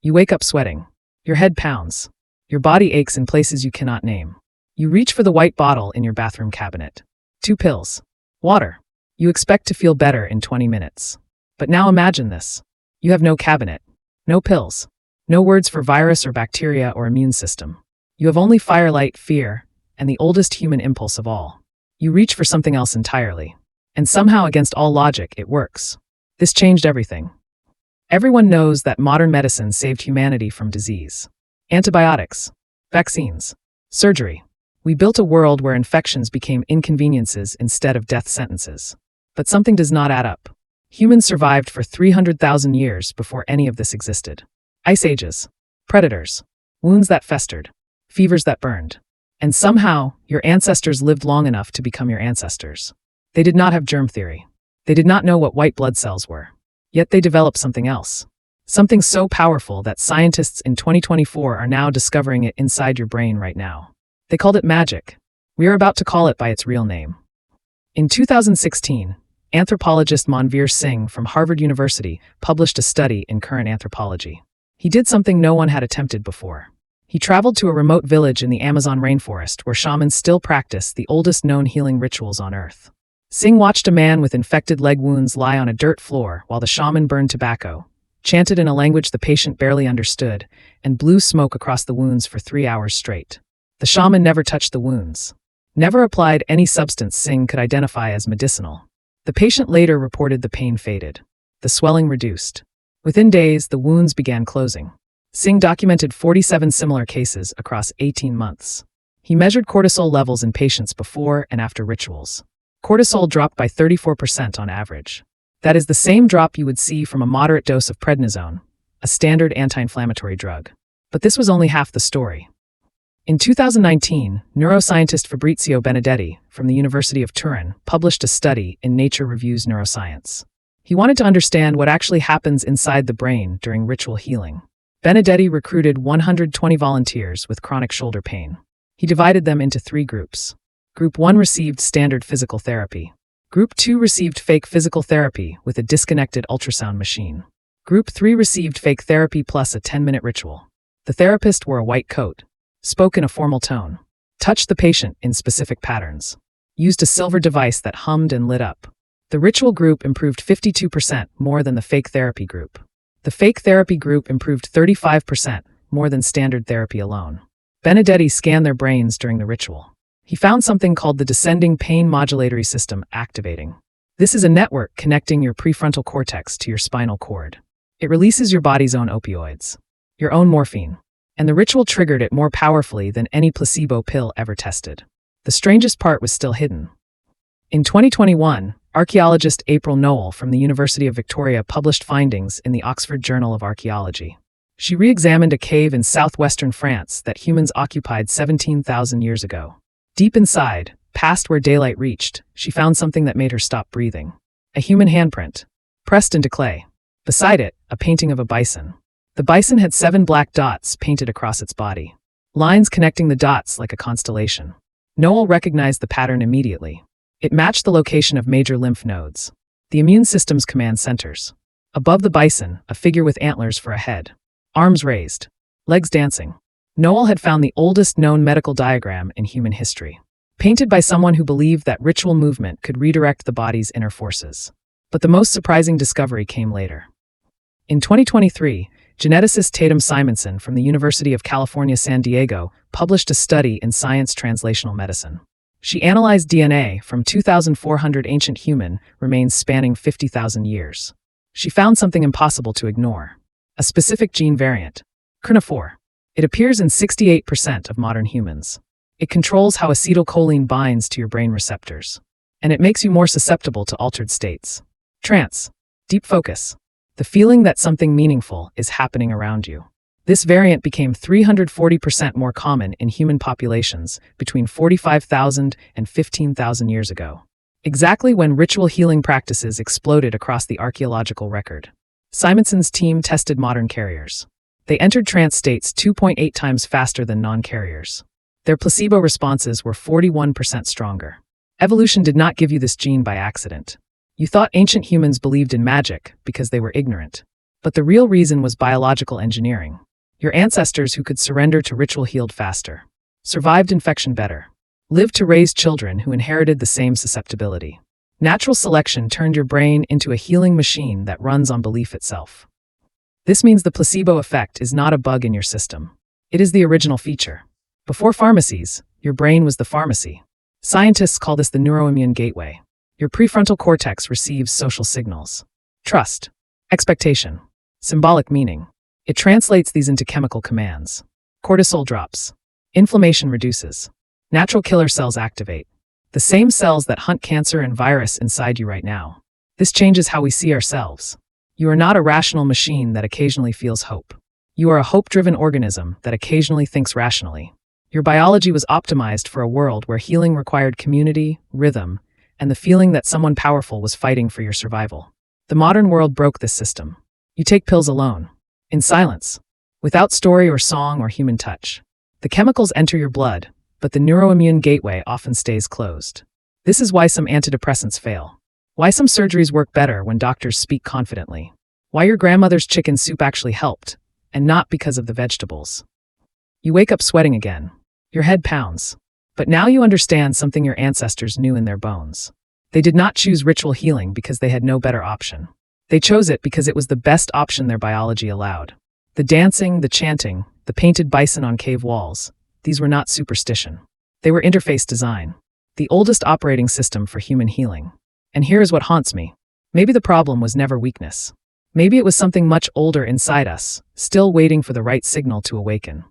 You wake up sweating. Your head pounds. Your body aches in places you cannot name. You reach for the white bottle in your bathroom cabinet. 2 pills. Water. You expect to feel better in 20 minutes. But now imagine this. You have no cabinet. No pills. No words for virus or bacteria or immune system. You have only firelight, fear, and the oldest human impulse of all. You reach for something else entirely. And somehow, against all logic, it works. This changed everything. Everyone knows that modern medicine saved humanity from disease. Antibiotics, vaccines, surgery. We built a world where infections became inconveniences instead of death sentences. But something does not add up. Humans survived for 300,000 years before any of this existed. Ice ages, predators, wounds that festered, fevers that burned. And somehow, your ancestors lived long enough to become your ancestors. They did not have germ theory. They did not know what white blood cells were. Yet they developed something else. Something so powerful that scientists in 2024 are now discovering it inside your brain right now. They called it magic. We are about to call it by its real name. In 2016, anthropologist Manveer Singh from Harvard University published a study in Current Anthropology. He did something no one had attempted before. He traveled to a remote village in the Amazon rainforest where shamans still practice the oldest known healing rituals on Earth. Singh watched a man with infected leg wounds lie on a dirt floor while the shaman burned tobacco, chanted in a language the patient barely understood, and blew smoke across the wounds for 3 hours straight. The shaman never touched the wounds, never applied any substance Singh could identify as medicinal. The patient later reported the pain faded. The swelling reduced. Within days, the wounds began closing. Singh documented 47 similar cases across 18 months. He measured cortisol levels in patients before and after rituals. Cortisol dropped by 34% on average. That is the same drop you would see from a moderate dose of prednisone, a standard anti-inflammatory drug. But this was only half the story. In 2019, neuroscientist Fabrizio Benedetti from the University of Turin published a study in Nature Reviews Neuroscience. He wanted to understand what actually happens inside the brain during ritual healing. Benedetti recruited 120 volunteers with chronic shoulder pain. He divided them into 3 groups. Group 1 received standard physical therapy. Group 2 received fake physical therapy with a disconnected ultrasound machine. Group 3 received fake therapy plus a 10-minute ritual. The therapist wore a white coat, spoke in a formal tone, touched the patient in specific patterns, used a silver device that hummed and lit up. The ritual group improved 52% more than the fake therapy group. The fake therapy group improved 35% more than standard therapy alone. Benedetti scanned their brains during the ritual. He found something called the descending pain modulatory system activating. This is a network connecting your prefrontal cortex to your spinal cord. It releases your body's own opioids, your own morphine, and the ritual triggered it more powerfully than any placebo pill ever tested. The strangest part was still hidden. In 2021, archaeologist April Noel from the University of Victoria published findings in the Oxford Journal of Archaeology. She re-examined a cave in southwestern France that humans occupied 17,000 years ago. Deep inside, past where daylight reached, she found something that made her stop breathing. A human handprint, pressed into clay. Beside it, a painting of a bison. The bison had 7 black dots painted across its body. Lines connecting the dots like a constellation. Noel recognized the pattern immediately. It matched the location of major lymph nodes, the immune system's command centers. Above the bison, a figure with antlers for a head. Arms raised, legs dancing. Noel had found the oldest known medical diagram in human history, painted by someone who believed that ritual movement could redirect the body's inner forces. But the most surprising discovery came later. In 2023, geneticist Tatum Simonson from the University of California, San Diego, published a study in Science Translational Medicine. She analyzed DNA from 2,400 ancient human remains spanning 50,000 years. She found something impossible to ignore. A specific gene variant, CRNA4. It appears in 68% of modern humans. It controls how acetylcholine binds to your brain receptors. And it makes you more susceptible to altered states. Trance, deep focus, the feeling that something meaningful is happening around you. This variant became 340% more common in human populations between 45,000 and 15,000 years ago. Exactly when ritual healing practices exploded across the archaeological record. Simonson's team tested modern carriers. They entered trance states 2.8 times faster than non-carriers. Their placebo responses were 41% stronger. Evolution did not give you this gene by accident. You thought ancient humans believed in magic because they were ignorant. But the real reason was biological engineering. Your ancestors who could surrender to ritual healed faster, survived infection better, lived to raise children who inherited the same susceptibility. Natural selection turned your brain into a healing machine that runs on belief itself. This means the placebo effect is not a bug in your system. It is the original feature. Before pharmacies, your brain was the pharmacy. Scientists call this the neuroimmune gateway. Your prefrontal cortex receives social signals. Trust, expectation, symbolic meaning. It translates these into chemical commands. Cortisol drops. Inflammation reduces. Natural killer cells activate. The same cells that hunt cancer and virus inside you right now. This changes how we see ourselves. You are not a rational machine that occasionally feels hope. You are a hope-driven organism that occasionally thinks rationally. Your biology was optimized for a world where healing required community, rhythm, and the feeling that someone powerful was fighting for your survival. The modern world broke this system. You take pills alone, in silence, without story or song or human touch. The chemicals enter your blood, but the neuroimmune gateway often stays closed. This is why some antidepressants fail. Why some surgeries work better when doctors speak confidently. Why your grandmother's chicken soup actually helped, and not because of the vegetables. You wake up sweating again. Your head pounds. But now you understand something your ancestors knew in their bones. They did not choose ritual healing because they had no better option. They chose it because it was the best option their biology allowed. The dancing, the chanting, the painted bison on cave walls, these were not superstition. They were interface design, the oldest operating system for human healing. And here is what haunts me. Maybe the problem was never weakness. Maybe it was something much older inside us, still waiting for the right signal to awaken.